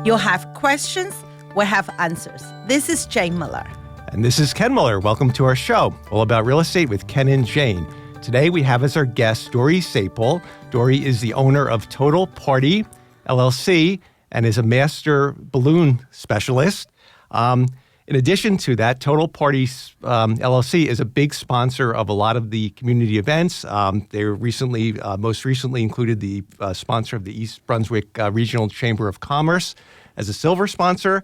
You'll have questions, we'll have answers. This is Jane Miller. And this is Ken Miller. Welcome to our show, all about real estate with Ken and Jane. Today we have as our guest Dori Saypol. Dori is the owner of Total Party, LLC, and is a master balloon specialist. In addition to that, Total Party LLC is a big sponsor of a lot of the community events. They recently, most recently included the sponsor of the East Brunswick Regional Chamber of Commerce as a silver sponsor,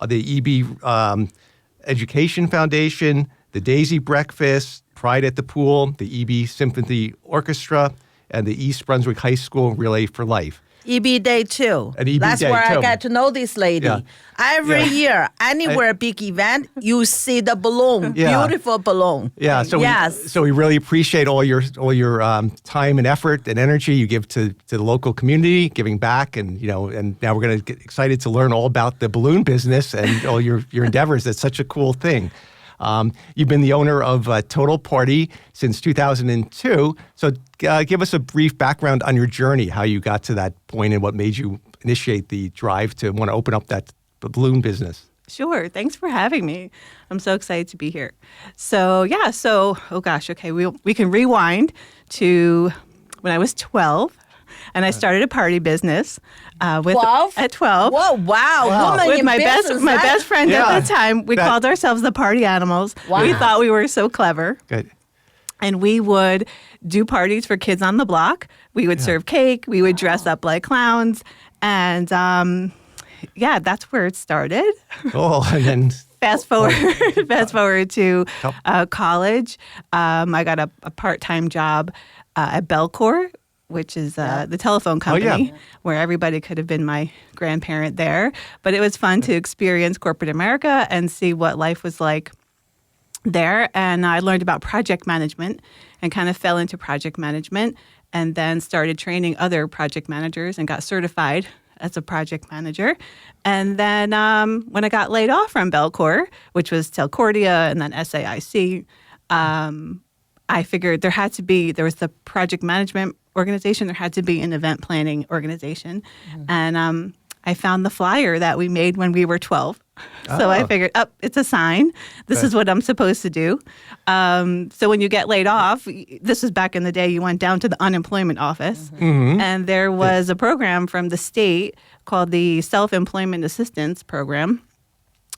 the EB Education Foundation, the Daisy Breakfast, Pride at the Pool, the EB Symphony Orchestra, and the East Brunswick High School Relay for Life. EB Day too. That's where I got to know this lady. Yeah. Every year, anywhere big event, you see the balloon, beautiful balloon. Yeah. So we really appreciate all your time and effort and energy you give to the local community, giving back, and and now we're going to get excited to learn all about the balloon business and all your endeavors. That's such a cool thing. You've been the owner of Total Party since 2002. So give us a brief background on your journey, how you got to that point and what made you initiate the drive to want to open up that balloon business. Sure. Thanks for having me. I'm so excited to be here. So, we can rewind to when I was 12. And I started a party business at 12. Whoa, wow. Woman with in my business, best friend at the time. We called ourselves the Party Animals. Wow. We thought we were so clever. Good. And we would do parties for kids on the block. We would serve cake. We would dress up like clowns. And that's where it started. Cool. And then Fast forward to college. I got a part-time job at Belcor, which is the telephone company, where everybody could have been my grandparent there. But it was fun to experience corporate America and see what life was like there. And I learned about project management and kind of fell into project management, and then started training other project managers and got certified as a project manager. And then when I got laid off from Belcor, which was Telcordia and then SAIC, I figured there was the project management organization, there had to be an event planning organization. Mm-hmm. And I found the flyer that we made when we were 12. So I figured, it's a sign. This is what I'm supposed to do. So when you get laid off, this was back in the day, you went down to the unemployment office. Mm-hmm. And there was a program from the state called the Self-Employment Assistance Program,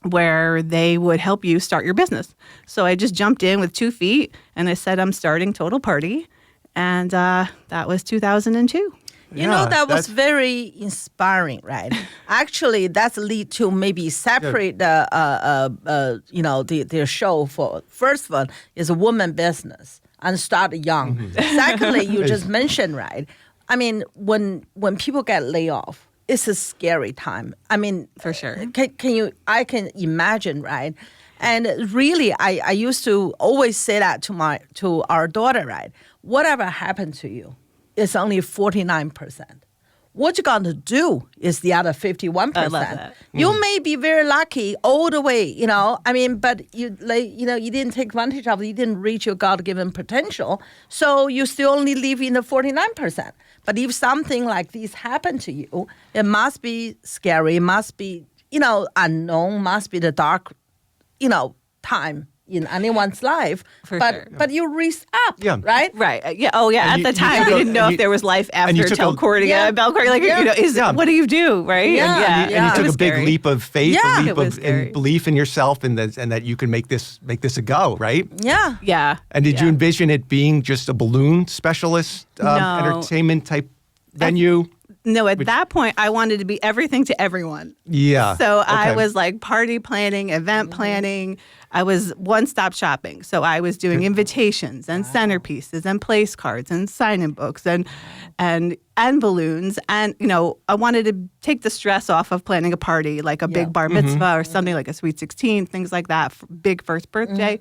where they would help you start your business. So I just jumped in with 2 feet and I said, I'm starting Total Party. And that was 2002. That was very inspiring, right? Actually, that's lead to maybe separate their show. For first one is a woman business and start young. Mm-hmm. Secondly, you just mentioned, right? I mean, when people get laid off, it's a scary time. I mean, for sure. I can imagine, right? And really, I used to always say that to our daughter, right? Whatever happened to you, it's only 49%. What you're going to do is the other 51%. I love that. You may be very lucky all the way, but you didn't take advantage of it. You didn't reach your God-given potential. So you still only live in the 49%. But if something like this happened to you, it must be scary. It must be, unknown, must be the dark, time in anyone's life. But you risk up, right? Right. Yeah. Oh, yeah. At the time, we didn't know if there was life after Telcordia, Belcor. What do you do, right? Yeah. And you took a big leap of faith, a leap of belief in yourself, and that you can make this a go, right? Yeah. Yeah. And did you envision it being just a balloon specialist entertainment type venue? No, at that point, I wanted to be everything to everyone. Yeah. So I was like party planning, event planning. I was one-stop shopping. So I was doing invitations and centerpieces and place cards and sign-in books and balloons. And, I wanted to take the stress off of planning a party, like a big bar mitzvah or something like a sweet 16, things like that, big first birthday.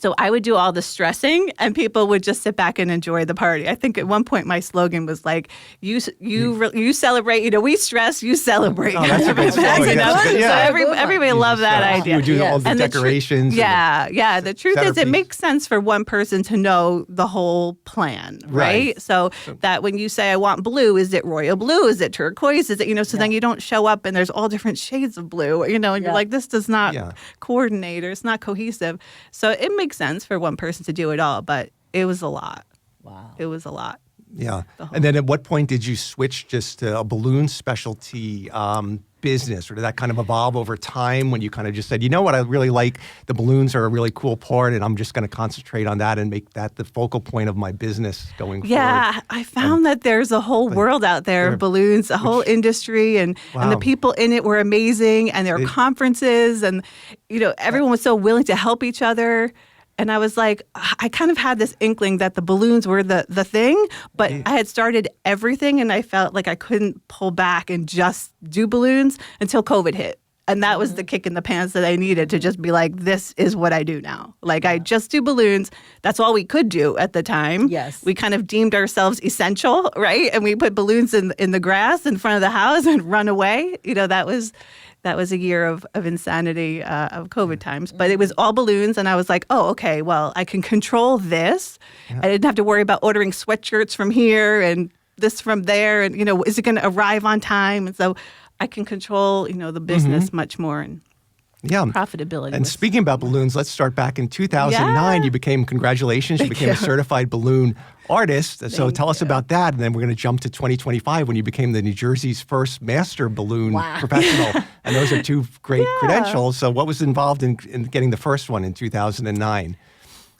So I would do all the stressing, and people would just sit back and enjoy the party. I think at one point my slogan was like, "You celebrate. We stress, you celebrate." Oh, that's a good slogan. That's good. Yeah. So everybody loved that idea. You would do all the decorations. The truth is, it makes sense for one person to know the whole plan, right? So that when you say, "I want blue," is it royal blue? Is it turquoise? Is it So then you don't show up and there's all different shades of blue. And you're like, this does not coordinate, or it's not cohesive. So it makes sense for one person to do it all, but it was a lot. Wow. It was a lot. Yeah. And then at what point did you switch just to a balloon specialty business, or did that kind of evolve over time when you kind of just said, you know what, I really like the balloons are a really cool part, and I'm just going to concentrate on that and make that the focal point of my business going forward? Yeah, I found that there's a whole world out there of balloons, a whole industry, and the people in it were amazing, and there were conferences, and everyone was so willing to help each other. And I was like, I kind of had this inkling that the balloons were the thing, but I had started everything, and I felt like I couldn't pull back and just do balloons until COVID hit. And that was the kick in the pants that I needed to just be like, this is what I do now. Like, I just do balloons. That's all we could do at the time. Yes. We kind of deemed ourselves essential, right? And we put balloons in the grass in front of the house and run away. That was a year of insanity of COVID times. But it was all balloons, and I was like, oh, okay, well, I can control this. Yeah. I didn't have to worry about ordering sweatshirts from here and this from there. And, is it going to arrive on time? And so I can control, the business much more. And profitability. And speaking about balloons, let's start back in 2009. You became, congratulations, you became a certified balloon artist. So tell us about that. And then we're going to jump to 2025 when you became the New Jersey's first master balloon professional. And those are two great credentials. So what was involved in getting the first one in 2009?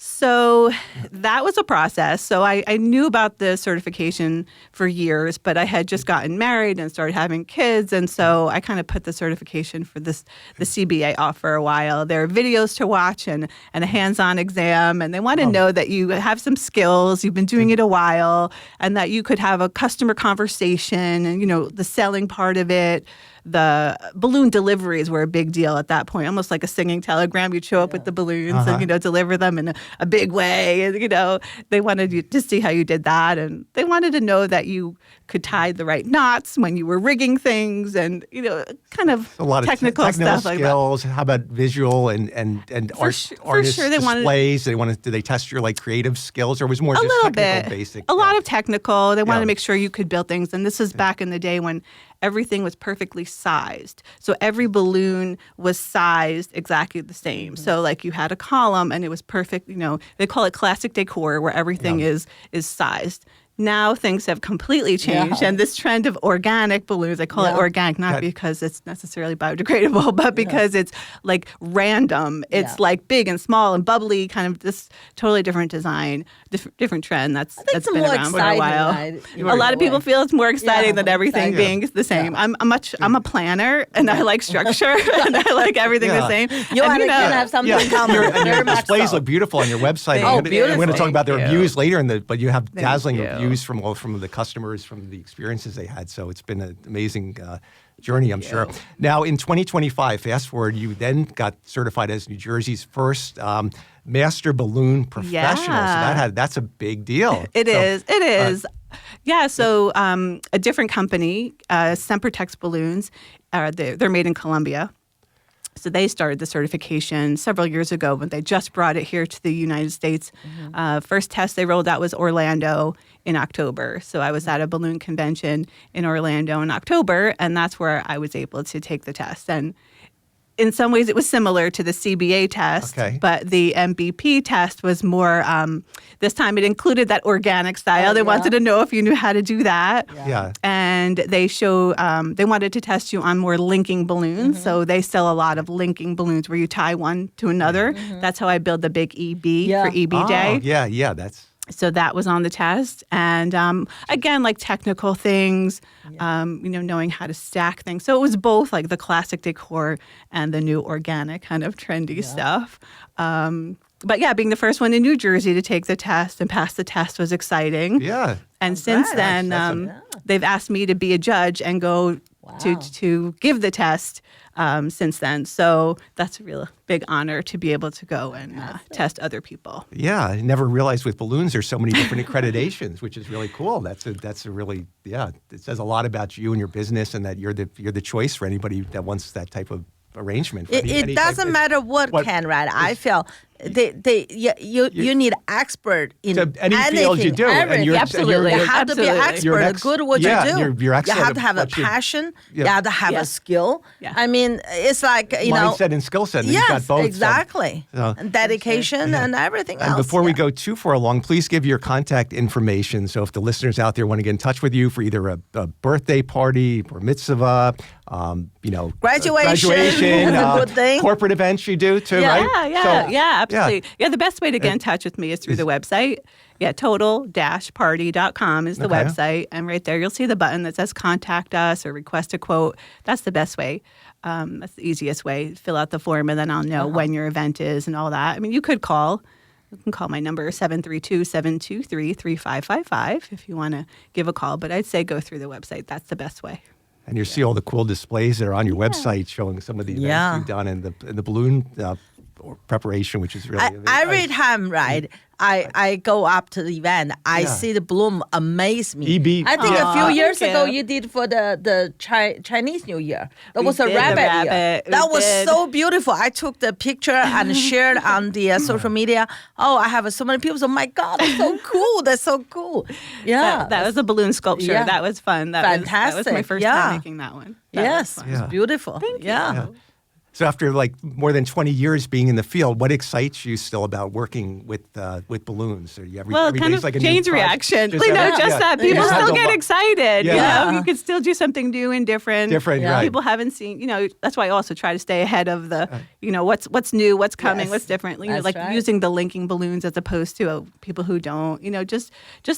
So that was a process. So I knew about the certification for years, but I had just gotten married and started having kids. And so I kind of put the certification for the CBA off for a while. There are videos to watch and a hands-on exam. And they want to know that you have some skills, you've been doing it a while, and that you could have a customer conversation and, the selling part of it. The balloon deliveries were a big deal at that point, almost like a singing telegram. You'd show up with the balloons and, deliver them in a big way. And, they wanted you to see how you did that. And they wanted to know that you could tie the right knots when you were rigging things and, kind of a lot technical of stuff skills. Like that. How about visual and artist sure, displays? Did they test your creative skills, or was it more just technical, basic? A lot of technical. They wanted to make sure you could build things. And this is back in the day when everything was perfectly sized. So every balloon was sized exactly the same. So you had a column and it was perfect. They call it classic decor, where everything is sized. Now things have completely changed, and this trend of organic balloons, I call it organic, not because it's necessarily biodegradable, but because it's random. It's big and small and bubbly, kind of this totally different design, different trend that's been around for a while. A lot of people feel it's more exciting than everything being the same. I'm a planner, and I like structure, and I like everything the same. You want to have something in common. Your displays look beautiful on your website. We're going to talk about the reviews later, but you have dazzling reviews from the customers, from the experiences they had. So it's been an amazing journey, I'm sure. Now, in 2025, fast forward, you then got certified as New Jersey's first master balloon professional. So that's a big deal. It is. Yeah, so a different company, Sempertex Balloons, they're made in Colombia. So they started the certification several years ago when they just brought it here to the United States. First test they rolled out was Orlando in October. So I was at a balloon convention in Orlando in October, and that's where I was able to take the test. And in some ways, it was similar to the CBA test, but the MBP test was more, this time it included that organic style. They wanted to know if you knew how to do that. And they wanted to test you on more linking balloons. So they sell a lot of linking balloons where you tie one to another. That's how I build the big EB for EB Day. So that was on the test. And again, technical things, knowing how to stack things. So it was both the classic decor and the new organic kind of trendy stuff. But being the first one in New Jersey to take the test and pass the test was exciting. And since then, they've asked me to be a judge and go to give the test since then. So that's a real big honor to be able to go and test other people. Yeah, I never realized with balloons there's so many different accreditations, which is really cool. That's a really it says a lot about you and your business, and that you're the choice for anybody that wants that type of arrangement. For It doesn't matter what can, right? I feel you need expert in any anything, field you do. everything. And you're, Absolutely. You have to be Absolutely. expert, good at what you do. You're expert you have to at have a what you- passion. Yeah. You have to have a skill. Yeah. I mean, it's like, mindset and skill set. And you've got Yes, both, so- exactly. So- And dedication and everything And else. before we go too far along, please give your contact information. So if the listeners out there want to get in touch with you for either a birthday party or mitzvah, Graduation is a good thing. corporate events you do too, Yeah. right? Absolutely. Yeah, the best way to get in touch with me is through the website. Yeah, total-party.com is the Okay. website. And right there, you'll see the button that says contact us or request a quote. That's the best way. That's the easiest way. Fill out the form, and then I'll know when your event is and all that. I mean, you could call. You can call my number, 732-723-3555 if you want to give a call. But I'd say go through the website. That's the best way. And you see all the cool displays that are on your website showing some of the events you've done and the balloon preparation, which is really every time, right? I go up to the event. I see the bloom amaze me. EB. I think a few years thank ago you. you did for the Chinese New Year. That We was a did the rabbit year. rabbit. We That was did. so beautiful. I took the picture and shared on the social media. Oh, I have so many people. So my God, that's so cool. That's so cool. Yeah, That was a balloon sculpture. Yeah. That was fun. That was my Fantastic. first Yeah. time making that one. That was yes, fun. it's beautiful. Yeah. So after like more than 20 years being in the field, what excites you still about working with balloons? Are you every Well, every kind day's of like a new change project? reaction. Just You know, every- just yeah. that You people just have still to get lo- excited. Yeah. You know, you could still do something new and different. Different, right. People haven't seen. You know, that's why I also try to stay ahead of the. What's new, what's coming, Yes. what's different. You know, That's like right. using the linking balloons as opposed to people who don't. You know, just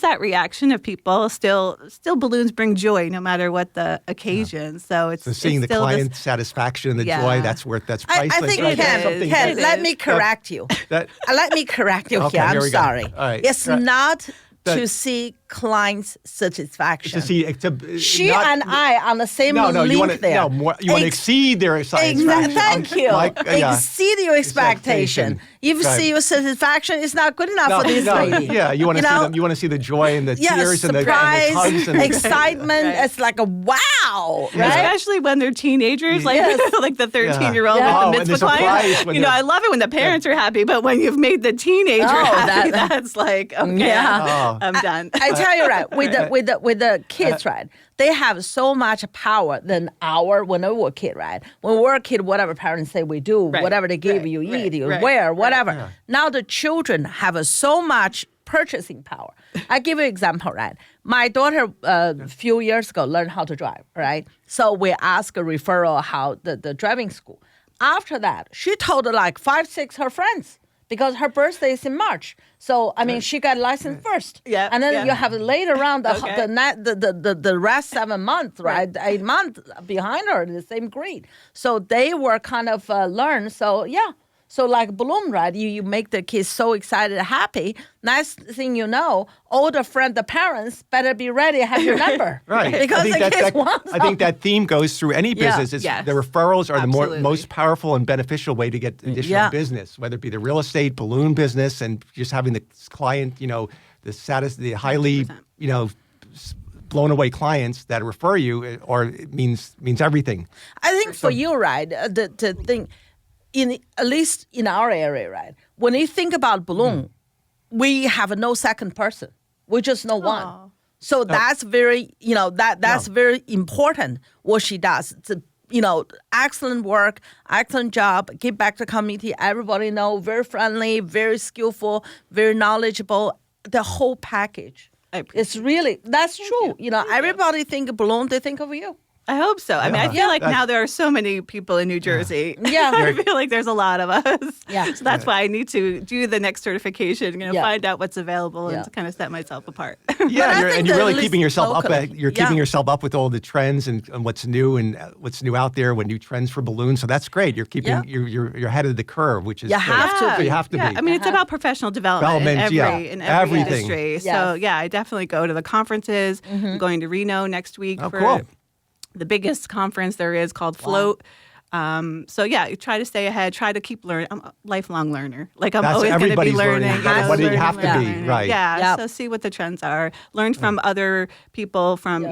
that reaction of people. Still balloons bring joy no matter what the occasion. So it's So seeing the it's still client satisfaction and the joy, that's priceless. I think right? That's Ken, something Ken, that- let me correct you. that- Let me correct you Okay, here. here I'm we go. sorry. All right. It's Right. not That- to see clients' satisfaction. to see She not- and I on the same no, link you want to there. you want to exceed their satisfaction. Exactly. Thank you. Yeah. Exceed your expectation. If you Right. see your satisfaction, it's not good enough for this lady. Yeah, you want to see know? them. You want to see the joy and the tears and the surprise, hugs and excitement. Right. It's like a wow, right? Especially when they're teenagers, like Yes. like the 13-year-old Yeah. with Oh, the and the mitzvah surprise client. when You know, they're- I love it when the parents are happy, but when you've made the teenager happy, that's like, okay, Yeah. I'm done. I tell you, right, with the kids, right, they have so much power than when we were a kid, right? When we were a kid, whatever parents say we do, Right, whatever they give right, you, right, eat, you right, wear, right. whatever. Now the children have so much purchasing power. I give you an example, right? My daughter a few years ago learned how to drive, right? So we asked a referral how the driving school. After that, she told like 5, 6 her friends because her birthday is in March. So I mean, she got licensed first. Yeah, And then yeah. you have later on Okay. the rest 7 months, right? 8 months behind her in the same grade. So they were kind of learned. So yeah. So like balloon, right? You make the kids so excited, happy. Next thing you know, all the parents better be ready to have your number. Right. Because the kids want I think that theme goes through any Yeah. business. It's Yes. the referrals are Absolutely. the most powerful and beneficial way to get additional Yeah. business, whether it be the real estate, balloon business, and just having the client, the highly, blown away clients that refer you, or it means everything. I think for you, right, the thing, at least in our area, right, when you think about balloon, we have no second person. We just know one. So that's very, that's very important what she does. It's excellent work, excellent job, give back to community. Everybody know, very friendly, very skillful, very knowledgeable, the whole package. It's really, that's true. Everybody think balloon, they think of you. I hope so. I mean, I feel like That's- now there are so many people in New Jersey. Yeah. I feel like there's a lot of us. Yeah. So that's why I need to do the next certification, Yeah. find out what's available Yeah. and to kind of set myself apart. But Yeah, I and think you're that really at keeping least yourself up. locally, You're keeping yeah. yourself up with all the trends and what's new and what's new out there. When new trends for balloons, so that's great. You're keeping Yeah. you're ahead of the curve, which is You great. have to So be. you have to Yeah, be. I mean, it's about professional development in Development, every everything. industry. Yes. So, yeah, I definitely go to the conferences. I'm going to Reno next week Oh, for cool. the biggest conference there is called Float. So yeah, you try to stay ahead, try to keep learning. I'm a lifelong learner. Like I'm That's always going to be everybody's learning. learning. What do you have to be? Right. Yeah. Yep. So see what the trends are. Learn from other people. From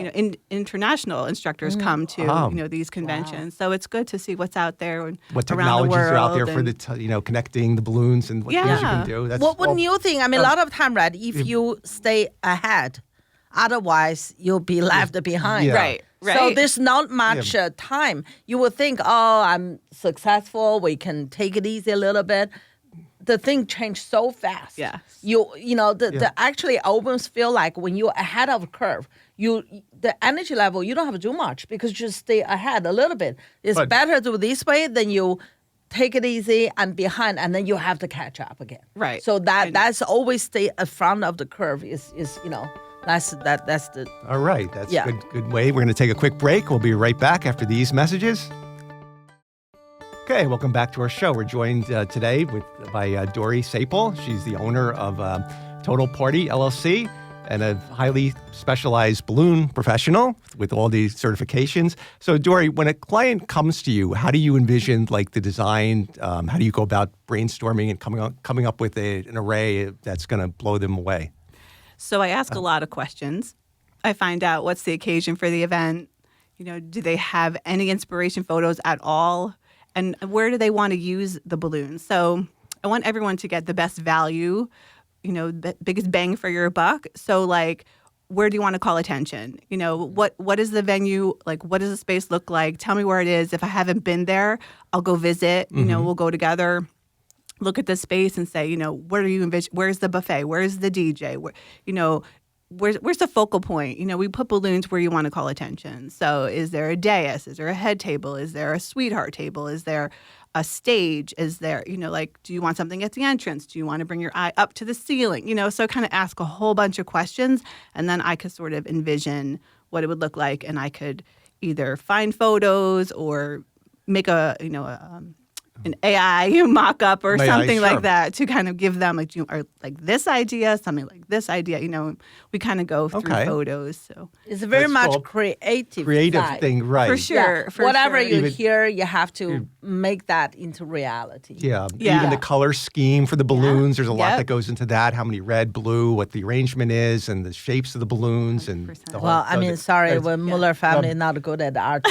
international instructors come to these conventions. So it's good to see what's out there and What around the technologies world are out there for the connecting the balloons and what things you can do. That's What new thing? I mean, a lot of time, right? If you stay ahead, otherwise you'll be left behind. Yeah. Right. So there's not much time. You would think, oh, I'm successful. We can take it easy a little bit. The thing changed so fast. Yes. The actually I almost feel like when you're ahead of the curve, the energy level, you don't have to do much because you just stay ahead a little bit. It's better to do this way than you take it easy and behind, and then you have to catch up again. Right. So that's always stay in front of the curve is That's the. all right. That's a good way. We're going to take a quick break. We'll be right back after these messages. Okay, welcome back to our show. We're joined today by Dori Saypol. She's the owner of Total Party LLC and a highly specialized balloon professional with all these certifications. So, Dori, when a client comes to you, how do you envision like the design? How do you go about brainstorming and coming up with an array that's going to blow them away? So I ask a lot of questions. I find out what's the occasion for the event. Do they have any inspiration photos at all? And where do they want to use the balloons? So I want everyone to get the best value, the biggest bang for your buck. So like, where do you want to call attention? What is the venue? Like, what does the space look like? Tell me where it is. If I haven't been there, I'll go visit. We'll go together. Look at the space and say, where do you envision? Where's the buffet? Where's the DJ? Where's the focal point? We put balloons where you want to call attention. So is there a dais? Is there a head table? Is there a sweetheart table? Is there a stage? Is there, do you want something at the entrance? Do you want to bring your eye up to the ceiling? So kind of ask a whole bunch of questions, and then I could sort of envision what it would look like, and I could either find photos or make an AI mock-up or something like that to kind of give them like this idea, something like this idea. We kind of go through photos. So it's very much creative side. thing, right? For sure. Yeah. Whatever you hear, you have to make that into reality. Yeah. Even the color scheme for the balloons. There's a lot that goes into that. How many red, blue, what the arrangement is, and the shapes of the balloons, and the whole. Well, I mean, sorry, when Muller family is not good at art.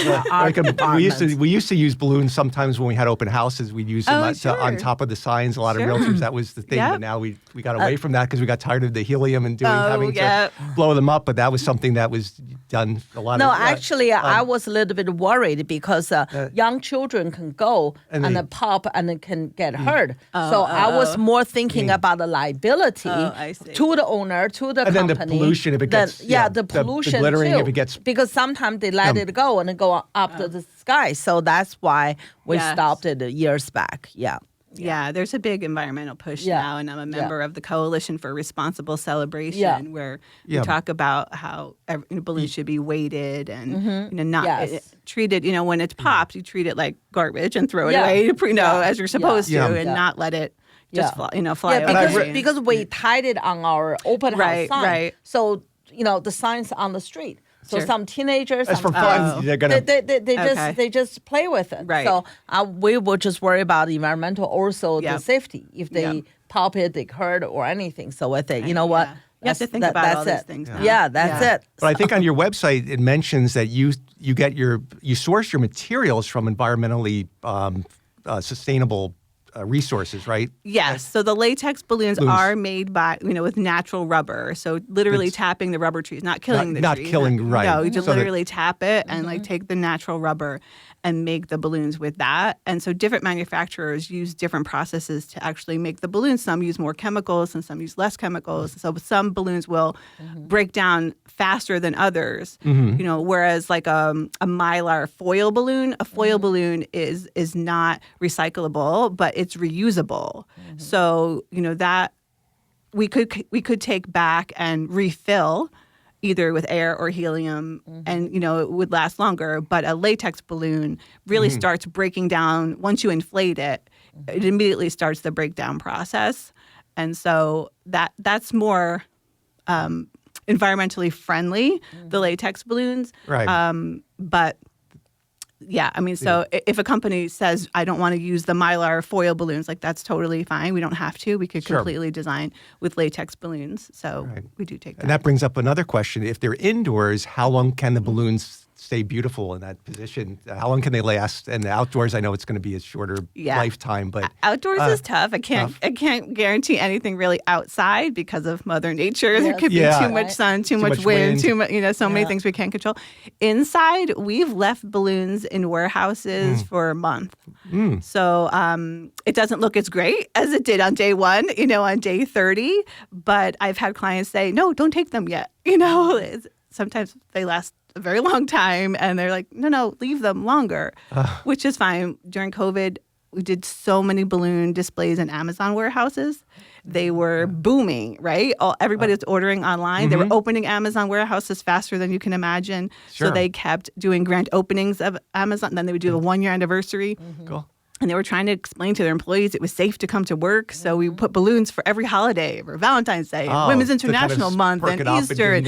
We used to use balloons sometimes when we had open houses. We'd use them on top of the signs. A lot of realtors, that was the thing. But now we got away from that because we got tired of the helium and having to blow them up. But that was something that was done a lot. No, actually, I was a little bit worried because young children can go and pop and it can get hurt. So I was more thinking about the liability to the owner, to the company. And then the pollution if it gets the pollution the glittering too, if it gets, because sometimes they let it go and it go up to the sky. So that's why we stopped it years back. Yeah, there's a big environmental push now, and I'm a member of the Coalition for Responsible Celebration, where we talk about how balloons should be weighted and not treated. When it's popped, you treat it like garbage and throw it away, as you're supposed to, and not let it just fly away. Because we tied it on our open house sign. Right. So the signs on the street. So some teenagers, as for fun, they're gonna they just play with it. Right. So we would just worry about the environmental, also the safety. If they pop it, they hurt or anything. So I think you what. You have to think about all these things. Yeah, that's it. But I think on your website it mentions that you source your materials from environmentally sustainable resources, right? Yes. So the latex balloons are made by, with natural rubber. So literally tapping the rubber trees, not killing the trees. Not killing, right. No, you just literally tap it and take the natural rubber and make the balloons with that. And so different manufacturers use different processes to actually make the balloons. Some use more chemicals and some use less chemicals. So some balloons will break down faster than others. Whereas like a Mylar foil balloon, a foil balloon is not recyclable, but it's reusable. So, that we could take back and refill either with air or helium, and it would last longer. But a latex balloon really starts breaking down once you inflate it. It immediately starts the breakdown process, and so that's more environmentally friendly, the latex balloons. Right. But yeah, I mean, so if a company says, I don't want to use the Mylar foil balloons, like that's totally fine. We don't have to. We could completely design with latex balloons. So we do take that. And that brings up another question. If they're indoors, how long can the balloons stay beautiful in that position? How long can they last? And the outdoors, I know it's going to be a shorter lifetime, but outdoors is tough. I can't guarantee anything really outside because of Mother Nature. There could be too much sun, too much wind, too much, so many things we can't control. Inside, we've left balloons in warehouses for a month. So it doesn't look as great as it did on day 1, on day 30. But I've had clients say, no, don't take them yet. Sometimes they last a very long time, and they're like, no, leave them longer, which is fine. During COVID, we did so many balloon displays in Amazon warehouses. They were booming, right? Everybody was ordering online. They were opening Amazon warehouses faster than you can imagine. So they kept doing grand openings of Amazon. Then they would do the 1-year anniversary. Cool. And they were trying to explain to their employees it was safe to come to work. So we put balloons for every holiday, for Valentine's Day, Women's International Month, and Easter.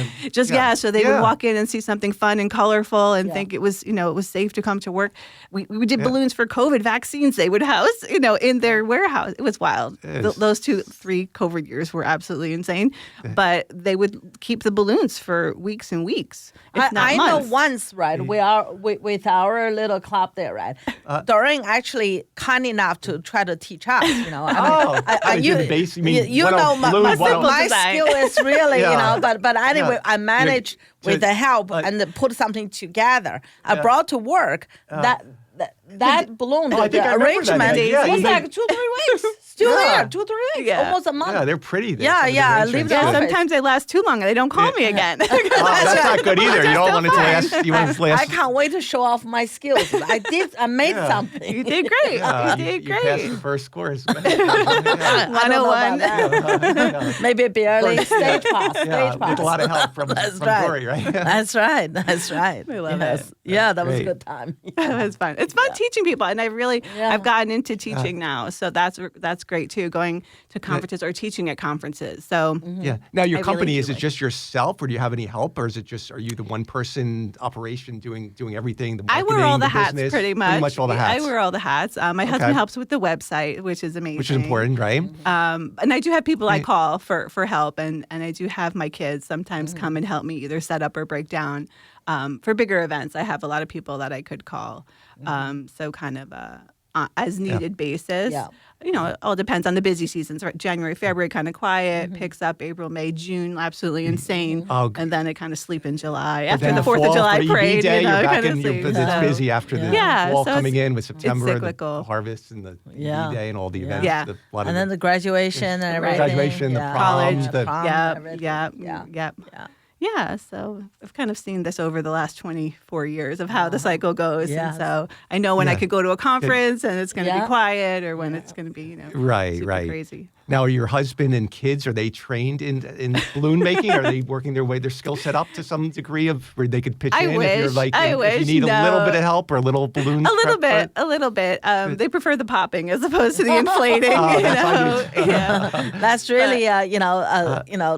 So they would walk in and see something fun and colorful and think it was safe to come to work. We did balloons for COVID vaccines they would house, in their warehouse. It was wild. Those 3 COVID years were absolutely insane. But they would keep the balloons for weeks and weeks, if not I months. know once, right, we are with our little club there, right? Doreen actually kind enough to try to teach us, you know my skill is really, but anyway, I managed with the help and put something together. I brought to work that balloon, the arrangement was like 2-3 weeks. Still there, 2-3 weeks, almost a month. Yeah, they're pretty. I leave the office. Sometimes they last too long and they don't call me again. That's not good either. You don't want it to last. You want it to last. I can't wait to show off my skills. I made something. You did great. You did great. You passed the first course. 101. Maybe barely. Stage pass. With a lot of help from Dori, right? That's right. I love it. Yeah, that was a good time. It was fun. It's fun teaching people, and I've gotten into teaching now, so that's great too. Going to conferences or teaching at conferences. So Now your company, is it just yourself, or do you have any help, or is it are you the one person operation doing everything? The marketing, I wear all the hats business, pretty much. Pretty much all the hats. I wear all the hats. My husband helps with the website, which is amazing. Which is important, right? And I do have people I call for help, and I do have my kids sometimes come and help me either set up or break down. For bigger events, I have a lot of people that I could call. So kind of as needed basis. Yeah. It all depends on the busy seasons. Right? January, February, kind of quiet. Picks up April, May, June, absolutely insane. And then it kind of sleep in July after the 4th of July parade. Day, you're back kind of it's busy after the fall coming in with September, the harvest, and the Day, and all the events. Yeah. And then the graduation and everything. Graduation, the prom. College. Yeah, so I've kind of seen this over the last 24 years of how the cycle goes. Yes. And so I know when I could go to a conference and it's going to be quiet, or when it's going to be, super crazy. Now, are your husband and kids, are they trained in balloon making? Are they working their skill set up to some degree of where they could pitch in? If you're if you need a little bit of help or a little balloon? A little bit. They prefer the popping as opposed to the inflating. That's really,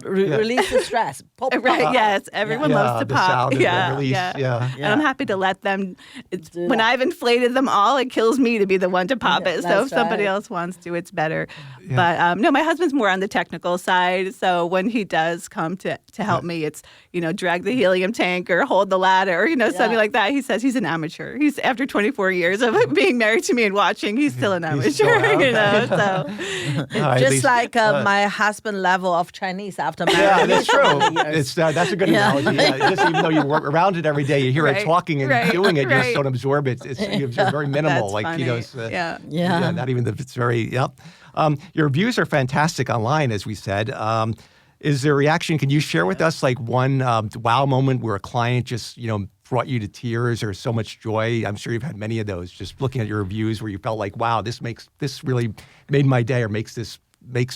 release the stress. Pop. Right? Yes, everyone loves to pop. The sound release. And I'm happy to let them. When I've inflated them all, it kills me to be the one to pop it. So if somebody else wants to, it's better. But no, my husband's more on the technical side. So when he does come to help me, it's, drag the helium tank or hold the ladder, or, something like that. He says he's an amateur. He's after 24 years of being married to me and watching, he's still an amateur, So just like my husband level of Chinese after marriage. Yeah, that's true. That's a good analogy. Just even though you work around it every day, you hear it talking and doing it, you just don't absorb it. It's very minimal. That's funny. Not even it's very, your reviews are fantastic online, as we said. Is there a reaction? Can you share with us one wow moment where a client just, brought you to tears or so much joy? I'm sure you've had many of those, just looking at your reviews where you felt like, wow, this really made my day, or makes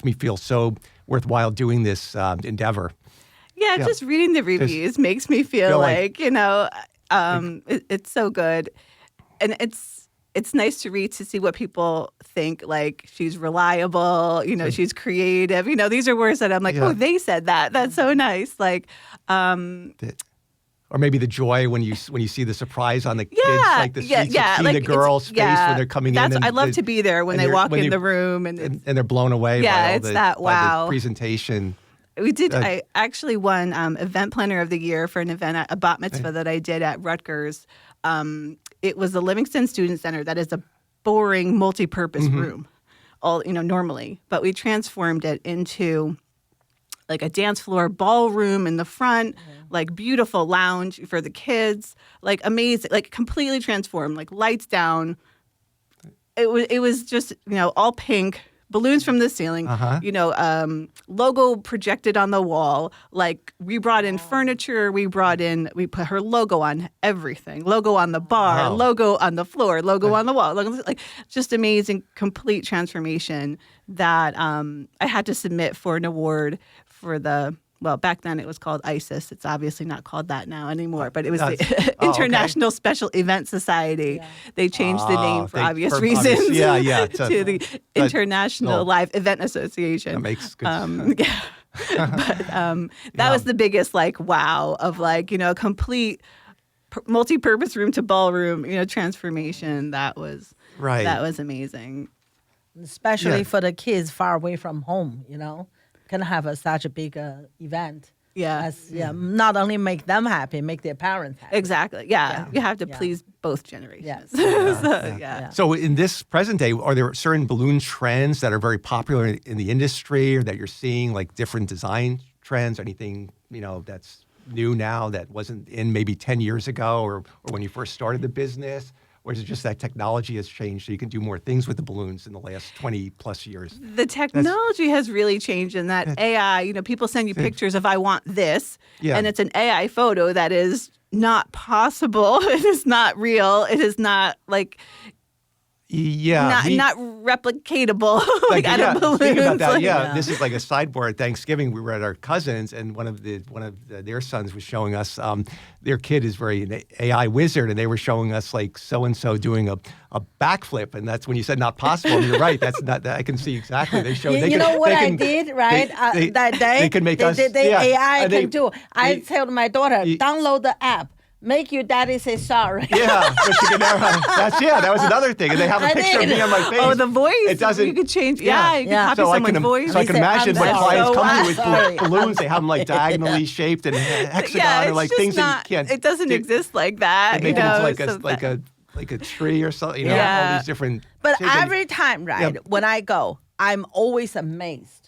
me feel so worthwhile doing this endeavor. Yeah, just reading the reviews makes me feel like it's so good. And it's it's nice to read to see what people think. Like, she's reliable, she's creative. These are words that I'm like, oh, they said that. That's so nice. Like, or maybe the joy when you see the surprise on the kids, like the seeing the girl's face when they're coming in. I love to be there when they walk in the room and they're blown away by all wow by the presentation. We did. I actually won event planner of the year for an event, a bat mitzvah that I did at Rutgers. It was the Livingston Student Center. That is a boring multi-purpose room, normally, but we transformed it into like a dance floor ballroom in the front, like beautiful lounge for the kids, like amazing, like completely transformed, like lights down. It was just all pink. Balloons from the ceiling, logo projected on the wall. Like, we brought in furniture, we put her logo on everything. Logo on the bar, logo on the floor, logo on the wall. Like, just amazing, complete transformation that I had to submit for an award for back then it was called ISIS. It's obviously not called that now anymore, but it was the International Special Event Society. Yeah. They changed the name for obvious reasons. To the International Live Event Association. That makes good sense. But that was the biggest wow of complete multi-purpose room to ballroom, transformation. That was amazing. Especially for the kids far away from home, can have such a big event. Not only make them happy, make their parents happy. Exactly. You have to please both generations. So in this present day, are there certain balloon trends that are very popular in the industry, or that you're seeing, like different design trends, anything that's new now that wasn't in maybe 10 years ago, or when you first started the business? Or is it just that technology has changed so you can do more things with the balloons in the last 20 plus years? The technology has really changed in that AI, people send you pictures of I want this, and it's an AI photo that is not possible. It is not real. It is not not replicatable out of balloons. Speaking about that, this is like a sidebar. At Thanksgiving, we were at our cousins, and one of their sons was showing us. Their kid is an AI wizard, and they were showing us like so and so doing a backflip, and that's when you said not possible. And you're right. That's not. I can see exactly. They showed. I did right that day. They can make us. AI can do. I told my daughter download the app. Make your daddy say sorry. Yeah, but she can never. That was another thing. And they have a picture of me on my face. Oh, the voice. It doesn't. You could change. You can copy someone's voice. So I can imagine what clients come to with balloons. They have them like diagonally shaped and hexagon, or like things that you can't. It doesn't exist like that. They make it into like a tree or something. All these different. But every time, when I go, I'm always amazed.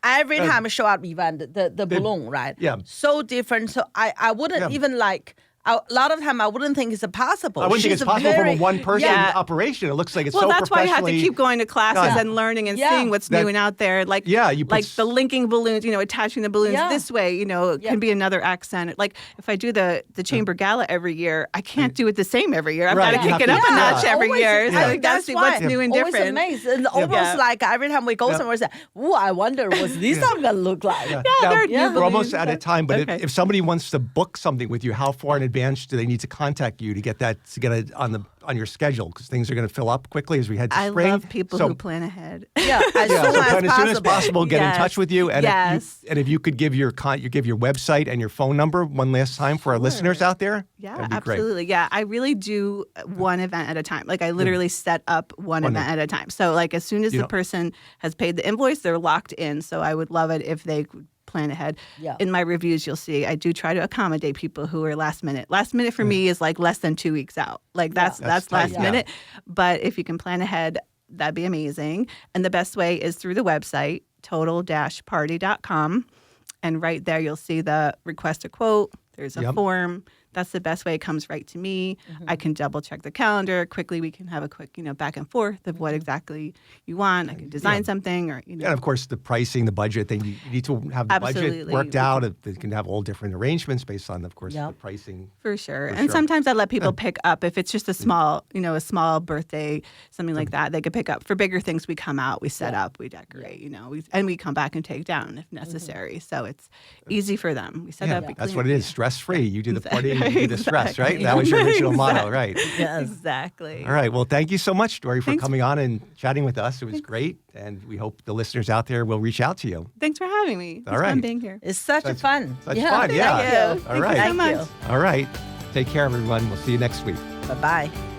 Every time I show up event, the balloon, right? Yeah. So different. So I wouldn't even a lot of time I wouldn't think it's possible. I wouldn't think it's possible from a one-person operation. It looks like it's so that's why I professionally. have to keep going to classes and learning and seeing what's new and out there. Like the linking balloons, attaching the balloons this way, can be another accent. Like if I do the chamber gala every year, I can't do it the same every year. I've got to kick it up a notch every year. So that's what's new and different. Always amazed. And almost like every time we go somewhere, say, "Ooh, I wonder what's this one gonna look like." We're almost out of time, but if somebody wants to book something with you, how far in advance do they need to contact you to get it on your schedule? Because things are going to fill up quickly as we head to spring. I love people who plan ahead. As soon as possible, get in touch with you. And if you could give your website and your phone number one last time for our listeners out there. Yeah, absolutely. Great. Yeah, I really do one event at a time. Like I literally set up one event at a time. So like as soon as the person has paid the invoice, they're locked in. So I would love it if they could plan ahead. In my reviews, you'll see I do try to accommodate people who are last minute. Last minute for me is like less than 2 weeks out. Like that's last minute. But if you can plan ahead, that'd be amazing. And the best way is through the website, total-party.com. And right there, you'll see the request a quote. There's a form. That's the best way. It comes right to me. I can double check the calendar quickly. We can have a quick, back and forth of what exactly you want. I can design something, or And of course, the pricing, the budget. You need to have the budget worked out. They can have all different arrangements based on, of course, the pricing. For sure. And sometimes I let people pick up if it's just a small, a small birthday, something like that. They could pick up. For bigger things, we come out, we set up, we decorate. And we come back and take down if necessary. So it's easy for them. We set up. That's what it is. Stress free. You do the party. you the stress, right? That was your original motto, right? Yes. Exactly. All right. Well, thank you so much, Dori, for coming on and chatting with us. It was great. And we hope the listeners out there will reach out to you. Thanks for having me. It's All right. fun being here. It's such a fun. Such fun, yeah. Thank you. All right. Thank you so Thank much. you. All right. Take care, everyone. We'll see you next week. Bye-bye.